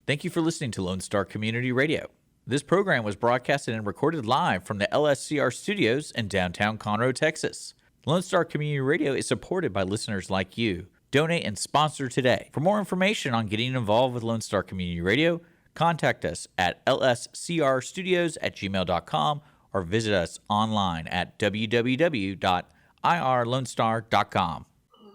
Thank you for listening to Lone Star Community Radio. This program was broadcasted and recorded live from the LSCR studios in downtown Conroe, Texas. Lone Star Community Radio is supported by listeners like you. Donate and sponsor today. For more information on getting involved with Lone Star Community Radio, contact us at lscrstudios@gmail.com or visit us online at www.irlonestar.com.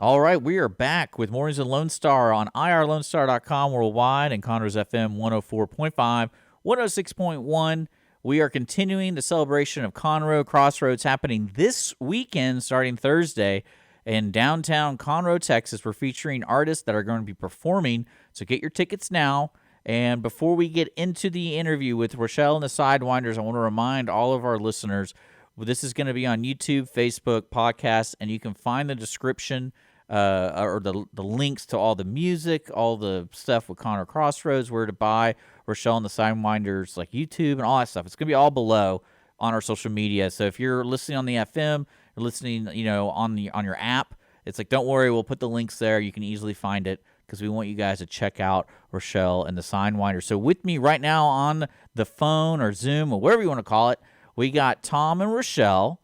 All right, we are back with Mornings in Lone Star on irlonestar.com worldwide and Conroe's FM 104.5, 106.1. We are continuing the celebration of Conroe Crossroads happening this weekend starting Thursday in downtown Conroe, Texas. We're featuring artists that are going to be performing, so get your tickets now. And before we get into the interview with Rochelle and the Sidewinders, I want to remind all of our listeners, this is going to be on YouTube, Facebook, podcast, and you can find the description or the links to all the music, all the stuff with Conroe Crossroads, where to buy Rochelle and the Sidewinders, like YouTube and all that stuff. It's going to be all below on our social media. So if you're listening on the FM, you're listening, on your app, it's like, don't worry, we'll put the links there. You can easily find it because we want you guys to check out Rochelle and the Sidewinders. So with me right now on the phone or Zoom or whatever you want to call it, we got Tom and Rochelle.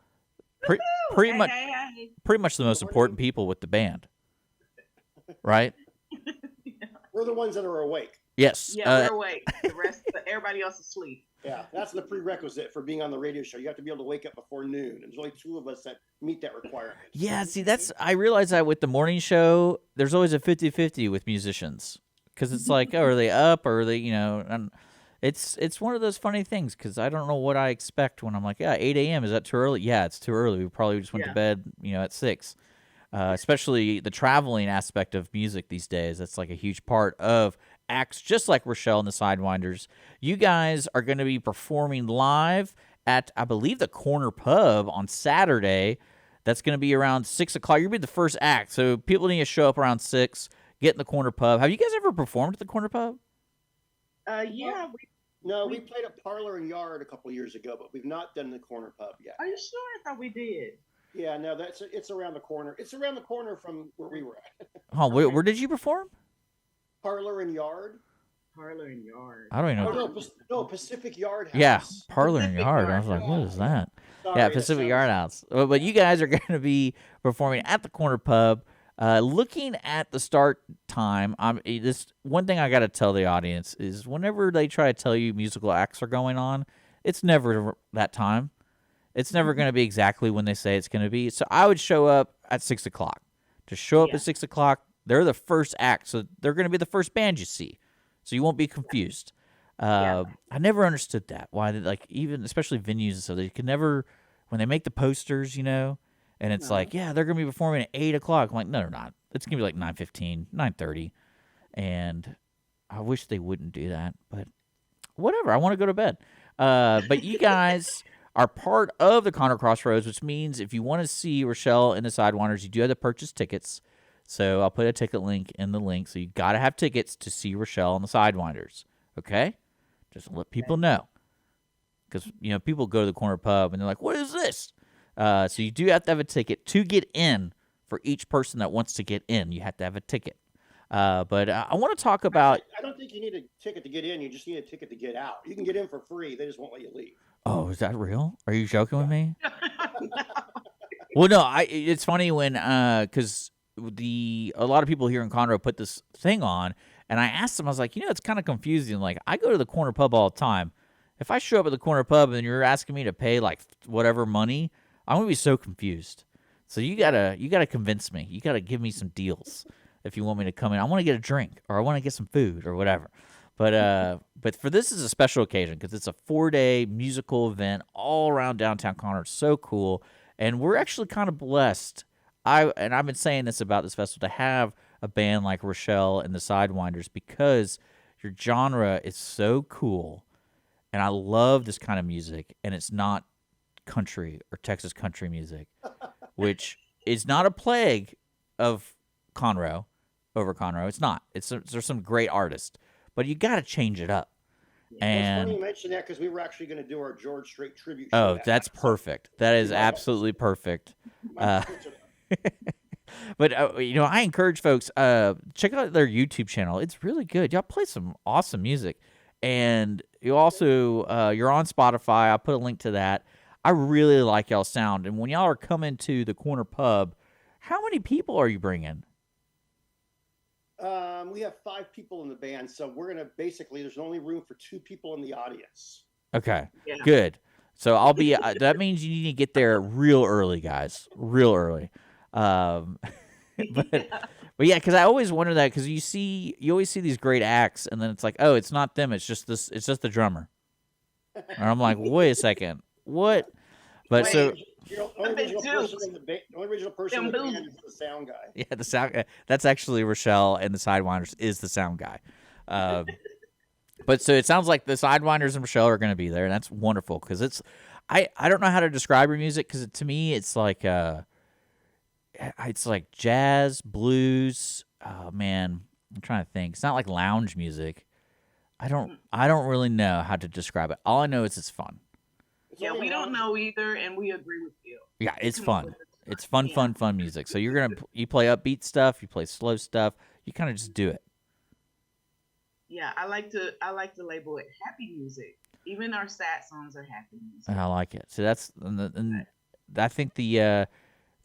Pretty much the most important people with the band, right? We're the ones that are awake. Yes. Yeah, we're awake. The rest, everybody else is asleep. Yeah, that's the prerequisite for being on the radio show. You have to be able to wake up before noon. There's only two of us that meet that requirement. Yeah, see, I realize that with the morning show, there's always a 50-50 with musicians. Because it's like, are they up or are they, and it's one of those funny things because I don't know what I expect when I'm like, 8 a.m. Is that too early? Yeah, it's too early. We probably just went to bed, at 6. Especially the traveling aspect of music these days. That's like a huge part of acts just like Rochelle and the Sidewinders. You guys are going to be performing live at, I believe, the Corner Pub on Saturday. That's going to be around 6 o'clock. You're going to be the first act, so people need to show up around 6, get in the Corner Pub. Have you guys ever performed at the Corner Pub? Yeah. We played a Parlor and Yard a couple of years ago, but we've not done the Corner Pub yet. Are you sure? I thought we did. Yeah, no, it's around the corner. It's around the corner from where we were at. Oh, where did you perform? Parlor and Yard. Parlor and Yard. I don't even know. No, Pacific Yard House. Yeah, Parlor and Yard. I was like, what is that? Sorry, Pacific Yard House. But you guys are going to be performing at the Corner Pub. Looking at the start time, this one thing I got to tell the audience is whenever they try to tell you musical acts are going on, it's never that time. It's never going to be exactly when they say it's going to be. So I would show up at 6 o'clock. Just show up at 6 o'clock. They're the first act, so they're going to be the first band you see. So you won't be confused. I never understood that. Why, even especially venues and stuff, they could never, when they make the posters, and it's like, they're going to be performing at 8 o'clock. I'm like, no, they're not. It's going to be like 9:15, 9:30. And I wish they wouldn't do that, but whatever. I want to go to bed. But you guys are part of the Conroe Crossroads, which means if you want to see Rochelle and the Sidewinders, you do have to purchase tickets. So I'll put a ticket link in the link. So you got to have tickets to see Rochelle and the Sidewinders. Okay? Just let people know. Because, people go to the Corner Pub and they're like, what is this? So you do have to have a ticket to get in. For each person that wants to get in, you have to have a ticket. But I want to talk about... I don't think you need a ticket to get in. You just need a ticket to get out. You can get in for free. They just won't let you leave. Oh, is that real? Are you joking with me? Well, no. It's funny when... Because a lot of people here in Conroe put this thing on, and I asked them, I was like, it's kind of confusing. Like, I go to the Corner Pub all the time. If I show up at the Corner Pub and you're asking me to pay, like, whatever money, I'm going to be so confused. So you gotta convince me. You gotta give me some deals if you want me to come in. I want to get a drink or I want to get some food or whatever. But for this is a special occasion because it's a 4-day musical event all around downtown Conroe. It's so cool, and we're actually kind of blessed. I've been saying this about this festival to have a band like Rochelle and the Sidewinders because your genre is so cool, and I love this kind of music, and it's not country or Texas country music. Which is not a plague of Conroe over Conroe. It's not. There's some great artists, but you got to change it up. And it's funny you mentioned that because we were actually going to do our George Strait tribute show. Oh, that's perfect. That is absolutely perfect. But I encourage folks check out their YouTube channel. It's really good. Y'all play some awesome music, and you also you're on Spotify. I'll put a link to that. I really like y'all's sound, and when y'all are coming to the corner pub, how many people are you bringing? We have 5 people in the band, so we're gonna basically. There's only room for 2 people in the audience. Okay, Yeah. good. So I'll be. That means you need to get there real early, guys. Real early. But yeah, because I always wonder that because you always see these great acts, and then it's like, oh, it's not them. It's just this. It's just the drummer. And I'm like, wait a second, what? But Wait. so The only original person in the band is the sound guy. yeah, the sound. That's actually Rochelle and the Sidewinders is the sound guy. But so it sounds like the Sidewinders and Rochelle are going to be there, and that's wonderful because I don't know how to describe your music because to me it's like jazz, blues. Oh man, I'm trying to think. It's not like lounge music. I don't really know how to describe it. All I know is it's fun. Yeah, we don't know either, and we agree with you. Yeah, it's fun. It's fun music. So you play upbeat stuff, you play slow stuff. You kind of just do it. Yeah, I like to label it happy music. Even our sad songs are happy music. I like it. So that's and I think the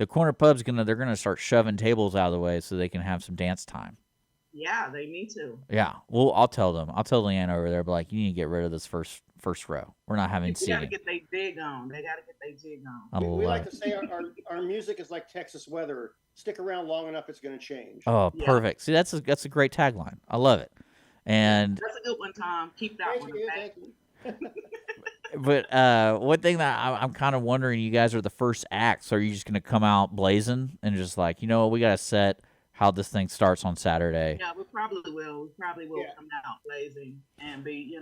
corner pub's they're gonna start shoving tables out of the way so they can have some dance time. Yeah, they need to. Yeah. Well, I'll tell them. I'll tell Leanna over there, but like, you need to get rid of this first row. We're not having They got to seating. get their dig on. They got to get their jig on. I We love like it. to say our music is like Texas weather. Stick around long enough, it's going to change. Oh, Yeah. perfect. See, that's a great tagline. I love it. And That's a good one, Tom. Keep that one. Okay? Thank you. but one thing that I'm kind of wondering, you guys are the first act, so are you just gonna come out blazing and just like, we got to set how this thing starts on Saturday? Yeah, we probably will. We probably will Yeah. come out blazing and be,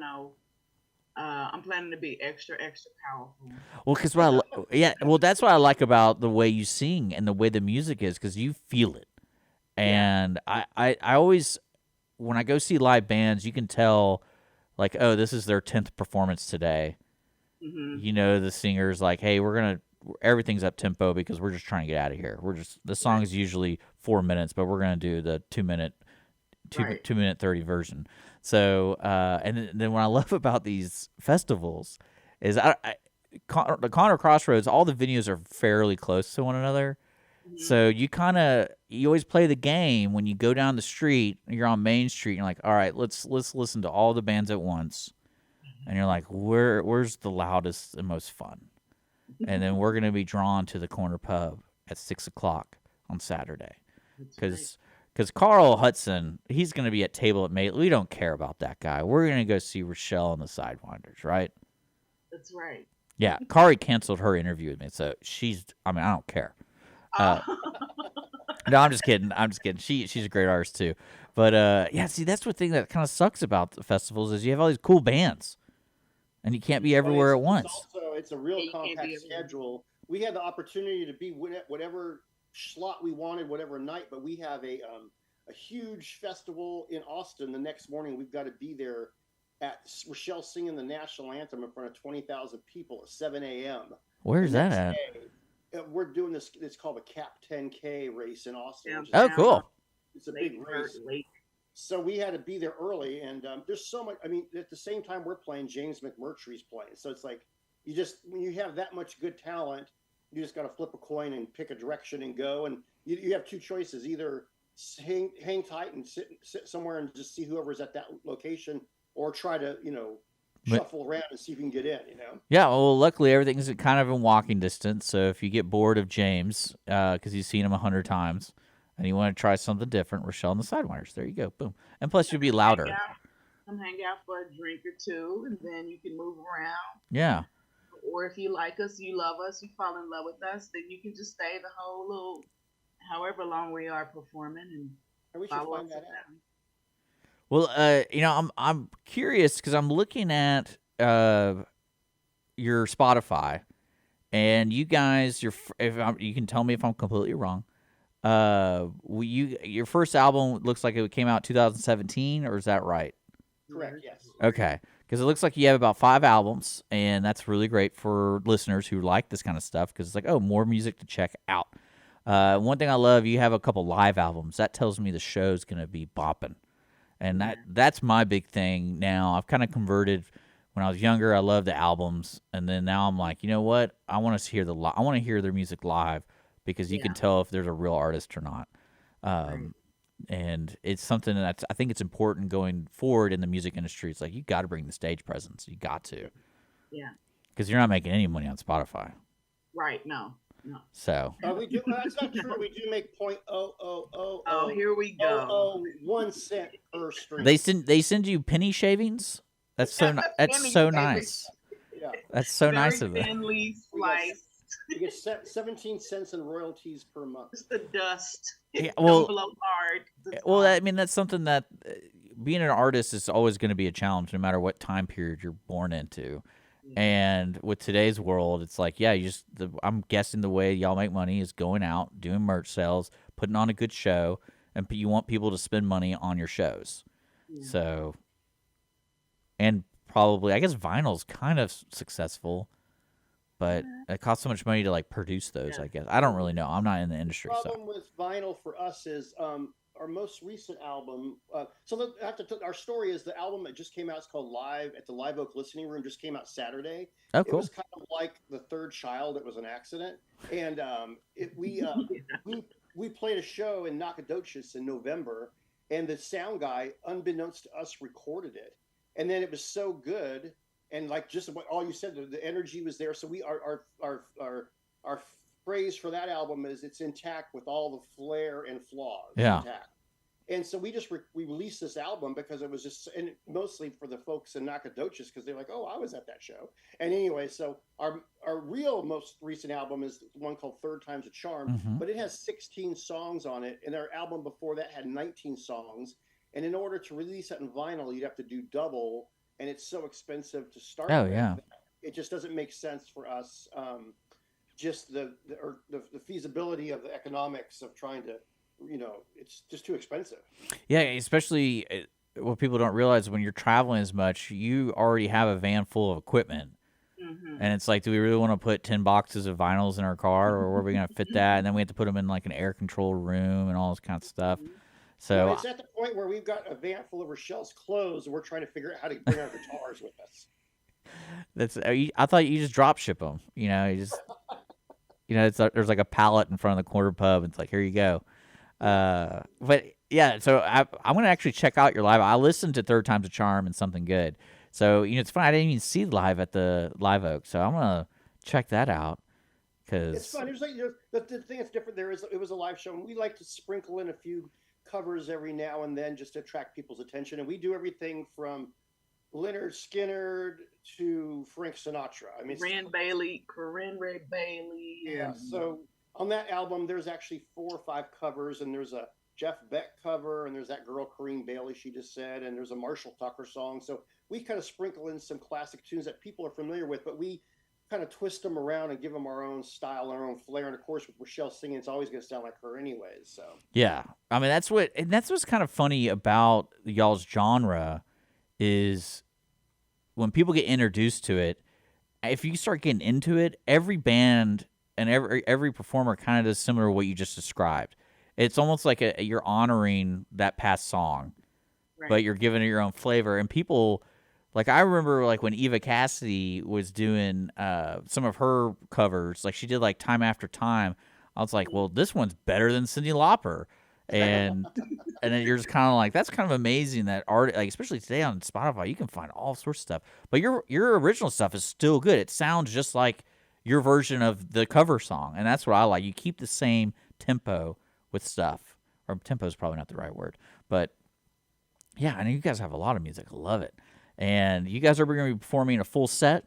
I'm planning to be extra, extra powerful. Well, because that's what I like about the way you sing and the way the music is, because you feel it. And I always, when I go see live bands, you can tell, like, oh, this is their 10th performance today. Mm-hmm. The singer's like, hey, everything's up tempo because we're just trying to get out of here. The song is usually 4 minutes, but we're gonna do the 2 minute, Right. 2 minute 30 version. So, and then what I love about these festivals is the Conroe Crossroads, all the venues are fairly close to one another. Mm-hmm. So you always play the game when you go down the street, you're on Main Street, and you're like, all right, let's listen to all the bands at once. And you're like, where's the loudest and most fun? And then we're going to be drawn to the corner pub at 6:00 on Saturday. Because Carl Hudson, he's going to be at table at Mate. We don't care about that guy. We're going to go see Rochelle and the Sidewinders, right? That's right. Yeah, Kari canceled her interview with me, so I don't care. No, I'm just kidding. She's a great artist too. But see, that's the thing that kind of sucks about the festivals is you have all these cool bands, and you can't be everywhere at once. It's a real You can't compact be everywhere. schedule. We had the opportunity to be whatever slot we wanted, whatever night, but we have a huge festival in Austin the next morning. We've got to be there at Rochelle singing the national anthem in front of 20,000 people at 7 a.m. Where's the that next at? day. We're doing this. It's called the Cap 10K race in Austin. which is- Oh, cool. It's a big race. So we had to be there early, and there's so much. I mean, at the same time we're playing, James McMurtry's playing. So it's like when you have that much good talent, you just got to flip a coin and pick a direction and go. And you have 2 choices: either hang tight and sit somewhere and just see whoever's at that location, or try to shuffle around and see if you can get in. Yeah, well, luckily everything's kind of in walking distance. So if you get bored of James, because you've seen him 100 times, and you want to try something different, Rochelle and the Sidewinders. There you go, boom. And plus, you'll be louder. Come hang out for a drink or two, and then you can move around. Yeah. Or if you like us, you love us, you fall in love with us, then you can just stay the whole little, however long we are performing, and we should follow find us that out. around. Well, I'm curious because I'm looking at your Spotify, and you guys, you can tell me if I'm completely wrong. Your first album looks like it came out 2017, or is that right? Correct. Yes. Okay, because it looks like you have about 5 albums, and that's really great for listeners who like this kind of stuff because it's like, oh, more music to check out. One thing I love, you have a couple live albums. That tells me the show's going to be bopping. And that's my big thing now. I've kind of converted. When I was younger, I loved the albums, and then now I'm like, you know what? I want to hear I want to hear their music live because you can tell if there's a real artist or not. And it's something that I think it's important going forward in the music industry. It's like you got to bring the stage presence. You got to. Yeah. Because you're not making any money on Spotify. Right. No. So. We do. That's not true. We do make Oh, here we go. 1 cent per stream. They send you penny shavings. That's so nice. Yeah. That's so Very nice of them. thinly sliced. You get 17 cents in royalties per month. It's the dust. Yeah, well, don't blow hard. Well, I mean, that's something that being an artist is always going to be a challenge, no matter what time period you're born into. And with today's world, it's like, yeah, I'm guessing the way y'all make money is going out, doing merch sales, putting on a good show, and you want people to spend money on your shows. Yeah. So, and probably, I guess vinyl's kind of successful, but it costs so much money to like produce those. I guess I don't really know. I'm not in the industry. The problem with vinyl for us is our most recent album. Our story is the album that just came out. It's called Live at the Live Oak Listening Room. Just came out Saturday. Oh, cool. It was kind of like the third child. It was an accident, and we played a show in Nacogdoches in November, and the sound guy, unbeknownst to us, recorded it, and then it was so good, and like just what all you said, the energy was there. So our phrase for that album is it's intact with all the flair and flaws. Yeah. Intact. And so we released this album because it was just, and mostly for the folks in Nacogdoches because they're like, oh, I was at that show. And anyway, so our real most recent album is one called Third Time's a Charm, but it has 16 songs on it. And our album before that had 19 songs. And in order to release that in vinyl, you'd have to do double. And it's so expensive to start. Oh, yeah. It just doesn't make sense for us. Just the feasibility of the economics of trying to, it's just too expensive. Yeah, especially what people don't realize when you're traveling as much, you already have a van full of equipment. And it's like, do we really want to put 10 boxes of vinyls in our car, or where are we going to fit that? And then we have to put them in like an air controlled room and all this kind of stuff. So it's at the point where we've got a van full of Rochelle's clothes, and we're trying to figure out how to bring our guitars with us. I thought you just drop ship them. There's like a pallet in front of the corner pub. It's like, here you go. But yeah, so I'm going to actually check out your live. I listened to Third Time's a Charm and Something Good. So, it's fun. I didn't even see live at the Live Oak. So I'm going to check that out. It's fun. There's like, the thing that's different there is it was a live show, and we like to sprinkle in a few covers every now and then just to attract people's attention. And we do everything from Leonard Skinner to Frank Sinatra. I mean, Corinne Ray Bailey. Yeah. So on that album, there's actually 4 or 5 covers, and there's a Jeff Beck cover, and there's that girl Corinne Bailey she just said, and there's a Marshall Tucker song. So we kind of sprinkle in some classic tunes that people are familiar with, but we kind of twist them around and give them our own style and our own flair. And of course, with Rochelle singing, it's always going to sound like her anyways. So yeah, I mean that's what's kind of funny about y'all's genre is when people get introduced to it. If you start getting into it, every band and every performer kind of does similar to what you just described. It's almost like you're honoring that past song, right, but you're giving it your own flavor. And people, like I remember, like when Eva Cassidy was doing some of her covers, like she did like Time After Time. I was like, well, this one's better than Cyndi Lauper, and then you're just kind of like, that's kind of amazing that art, like especially today on Spotify, you can find all sorts of stuff. But your original stuff is still good. It sounds just like your version of the cover song, and that's what I like. You keep the same tempo with stuff, or tempo is probably not the right word, but yeah, I know you guys have a lot of music. I love it. And you guys are going to be performing a full set?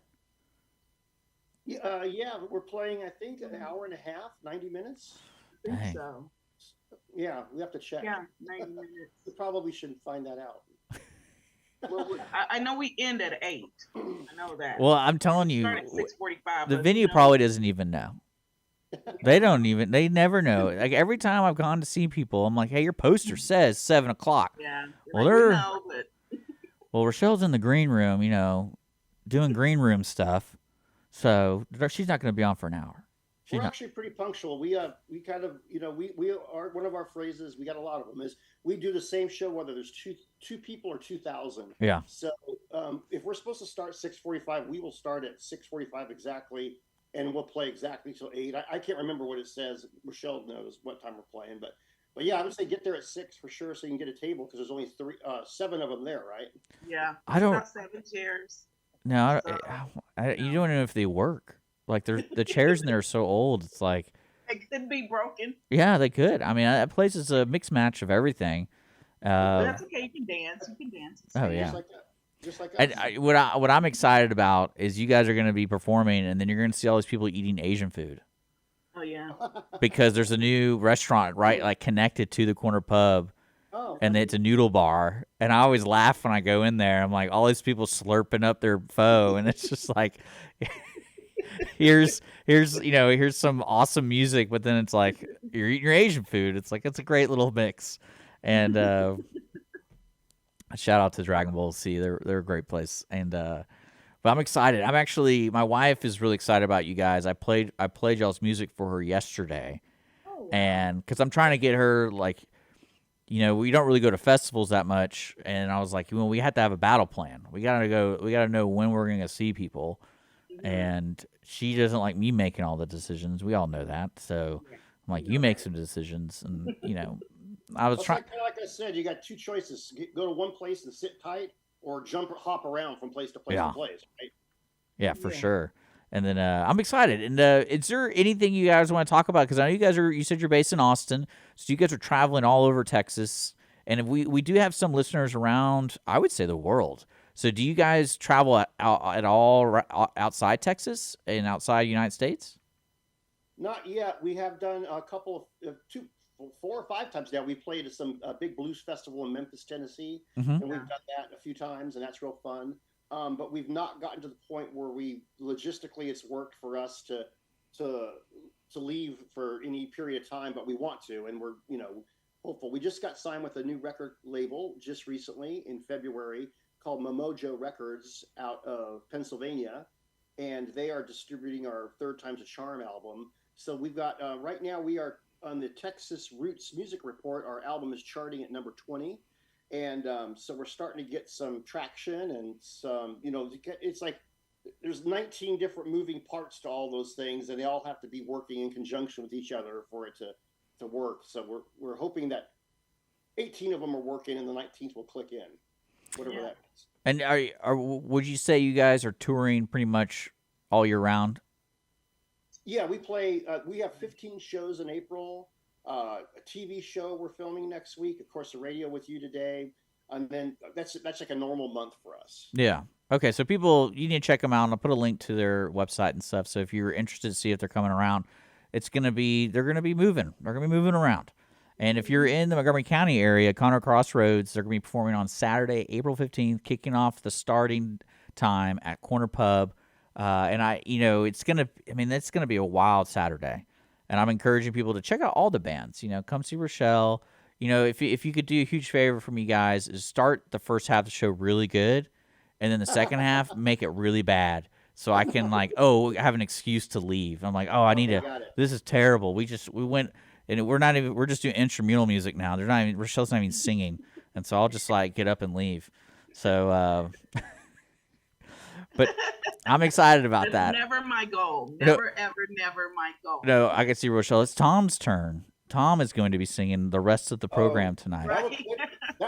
Yeah, we're playing, I think, an hour and a half, 90 minutes. I think so. Yeah, we have to check. Yeah, 90 minutes. We probably shouldn't find that out. Well, I know we end at 8. I know that. Well, I'm telling you, start at 6:45. The venue probably doesn't even know. They never know. Like every time I've gone to see people, I'm like, hey, your poster says 7 o'clock. Yeah. Well, well, Rochelle's in the green room, doing green room stuff. So she's not going to be on for an hour. She's We're not. actually pretty punctual. We kind of, we are, one of our phrases, we got a lot of them, is we do the same show whether there's two people or 2,000. Yeah. So if we're supposed to start 6:45, we will start at 6:45 exactly, and we'll play exactly till 8. I can't remember what it says. Rochelle knows what time we're playing, but yeah, I would say get there at 6 for sure, so you can get a table because there's only 7 of them there, right? Yeah, I it's don't. about 7 chairs. No, So you no, don't know if they work. Like the chairs in there are so old. It's like, it could be broken, yeah, they could. I mean, that place is a mixed match of everything. but Uh, that's okay. You can dance. You can dance and oh sing. Just yeah. like that, just like And us. what I'm excited about is you guys are going to be performing, and then you're going to see all these people eating Asian food Oh yeah. because there's a new restaurant right like connected to the corner pub, Oh, and it's a noodle bar. And I always laugh when I go in there. I'm like, all these people slurping up their pho, and it's just like, here's some awesome music, but then it's like you're eating your Asian food. It's like it's a great little mix, and shout out to Dragon Ball Z. They're a great place, and but I'm excited. I'm actually my wife is really excited about you guys. I played y'all's music for her yesterday, Oh wow. and because I'm trying to get her like we don't really go to festivals that much, and I was like, well, we have to have a battle plan. We gotta go. We gotta know when we're gonna see people, Hmm. and she doesn't like me making all the decisions. We all know that. So Yeah, I'm you like, you know make that. some decisions, and I was well, it's trying. like kind of like I said, you got two choices: go to one place and sit tight, or jump or hop around from place to place to Yeah, place. Right? yeah, for Yeah. sure. And then I'm excited. And is there anything you guys want to talk about? Because I know you guys are. You said you're based in Austin, so you guys are traveling all over Texas. And if we do have some listeners around, I would say the world. So do you guys travel at all outside Texas and outside United States? Not yet. We have done a couple of 4 or 5 times now. We played at some big blues festival in Memphis, Tennessee, Mm-hmm. and we've Yeah. done that a few times, and that's real fun. But we've not gotten to the point where we logistically it's worked for us to to leave for any period of time, but we want to, and we're hopeful. We just got signed with a new record label just recently in February called Momojo Records out of Pennsylvania, and they are distributing our Third Time's a Charm album. So we've got right now we are on the Texas Roots Music Report. Our album is charting at number 20, and so we're starting to get some traction and some. It's like there's 19 different moving parts to all those things, and they all have to be working in conjunction with each other for it to work. So we're hoping that 18 of them are working, and the 19th will click in, whatever Yeah. that is. And would you say you guys are touring pretty much all year round? Yeah, we play. We have 15 shows in April. A TV show we're filming next week. Of course, the radio with you today, and then that's like a normal month for us. Yeah. Okay, so people, you need to check them out, and I'll put a link to their website and stuff. So if you're interested to see if they're coming around, they're gonna be moving. They're gonna be moving around. And if you're in the Montgomery County area, Conroe Crossroads, they're gonna be performing on Saturday, April 15th, kicking off the starting time at Corner Pub. And it's gonna be a wild Saturday. And I'm encouraging people to check out all the bands. Come see Rochelle. If you could do a huge favor for me, guys, is start the first half of the show really good, and then the second half make it really bad, so I can have an excuse to leave. I'm like, I need Okay, to. got it. This is terrible. We went, and we're just doing instrumental music now. They're not even Rochelle's not even singing, and so I'll just like get up and leave. So, but I'm excited about That's that. never my goal. No, Never, ever, never my goal. no, I can see Rochelle. It's Tom's turn. Tom is going to be singing the rest of the Oh, program tonight. that Right?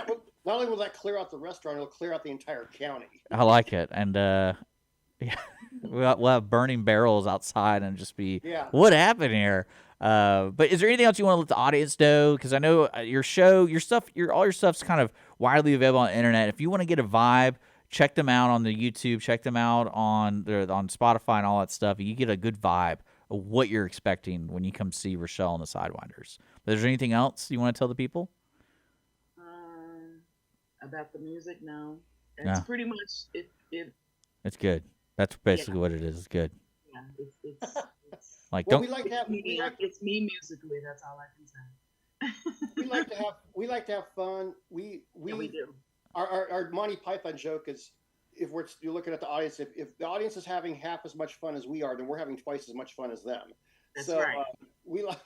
would not only will that clear out the restaurant, it'll clear out the entire county. I like it, and yeah, we'll have burning barrels outside and just be, Yeah. what happened here? But is there anything else you want to let the audience know? Because I know your show, all your stuff's kind of widely available on the internet. If you want to get a vibe, check them out on the YouTube, check them out on Spotify and all that stuff. You get a good vibe of what you're expecting when you come see Rochelle and the Sidewinders. But is there anything else you want to tell the people? About the music, no. It's Yeah, pretty much it. it's good. That's Yeah, basically what it is. It's good. yeah. It's Like, Well, don't. it's me musically. That's all I can say. we like to have fun. Yeah, we do. Our Monty Python joke is you're looking at the audience, if the audience is having half as much fun as we are, then we're having twice as much fun as them. That's So right. we like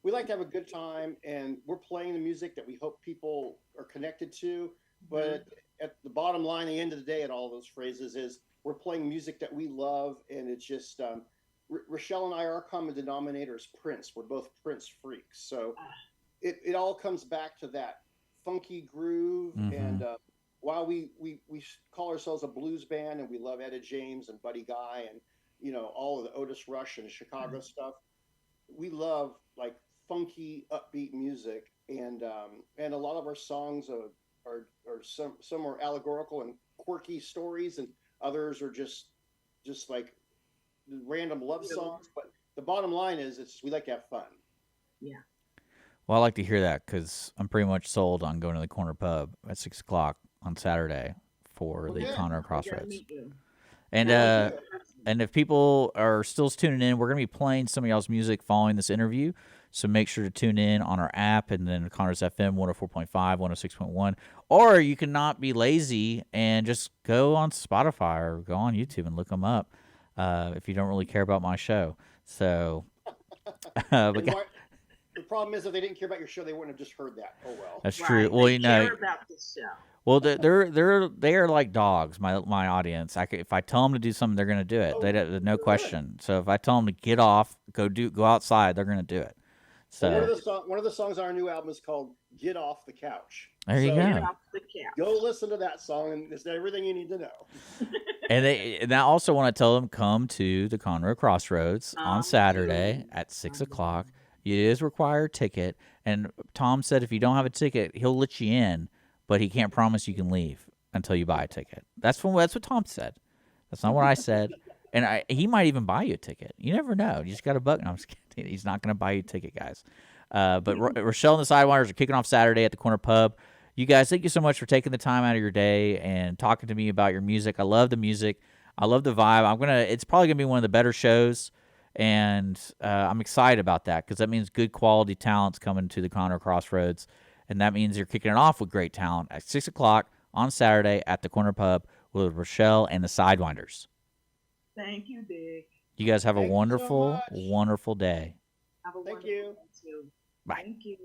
we like to have a good time, and we're playing the music that we hope people are connected to. Hmm. But at the bottom line, the end of the day, and all those phrases is we're playing music that we love, and it's just Rochelle and I, our common denominator is Prince. We're both Prince freaks, so it all comes back to that funky groove. Mm-hmm. And while we call ourselves a blues band, and we love Etta James and Buddy Guy, and all of the Otis Rush and Chicago stuff, we love like funky upbeat music. And a lot of our songs are some are allegorical and quirky stories, and others are just like random love Real. songs. But the bottom line is, we like to have fun. Yeah. Well, I like to hear that because I'm pretty much sold on going to the corner pub at 6 o'clock on Saturday for Well, the good. Conroe We gotta Crossroads. meet you. And Well, Gotta meet uh, you good. in person. and if people are still tuning in, we're gonna be playing some of y'all's music following this interview. So make sure to tune in on our app and then Conroe's FM 104.5, 106.1. Or you can not be lazy and just go on Spotify or go on YouTube and look them up if you don't really care about my show. So, but And the problem is, if they didn't care about your show, they wouldn't have just heard that. Oh well. that's true. Right. Well, They care about this show. well, they're like dogs. My audience. If I tell them to do something, they're gonna do it. Oh, No good. question. So if I tell them to get off, go outside, they're gonna do it. Well, So one of the songs on our new album is called "Get Off the Couch." there you So Get go. off the couch. go listen to that song, and it's everything you need to know. And I also want to tell them come to the Conroe Crossroads on Saturday Dude. at 6 o'clock. Um, It is required ticket, and Tom said if you don't have a ticket, he'll let you in, but he can't promise you can leave until you buy a ticket. That's what Tom said. That's not what I said. And he might even buy you a ticket. You never know. You just got to bug. No, I'm just kidding. He's not going to buy you a ticket, guys. But Rochelle and the Sidewinders are kicking off Saturday at the Corner Pub. You guys, thank you so much for taking the time out of your day and talking to me about your music. I love the music. I love the vibe. It's probably gonna be one of the better shows, and I'm excited about that because that means good quality talent's coming to the Conroe Crossroads, and that means you're kicking it off with great talent at 6 o'clock on Saturday at the Corner Pub with Rochelle and the Sidewinders. Thank you, Dick. You guys have a Thank you so wonderful, much. wonderful day. Have a Thank wonderful you. day too. Bye. Thank you.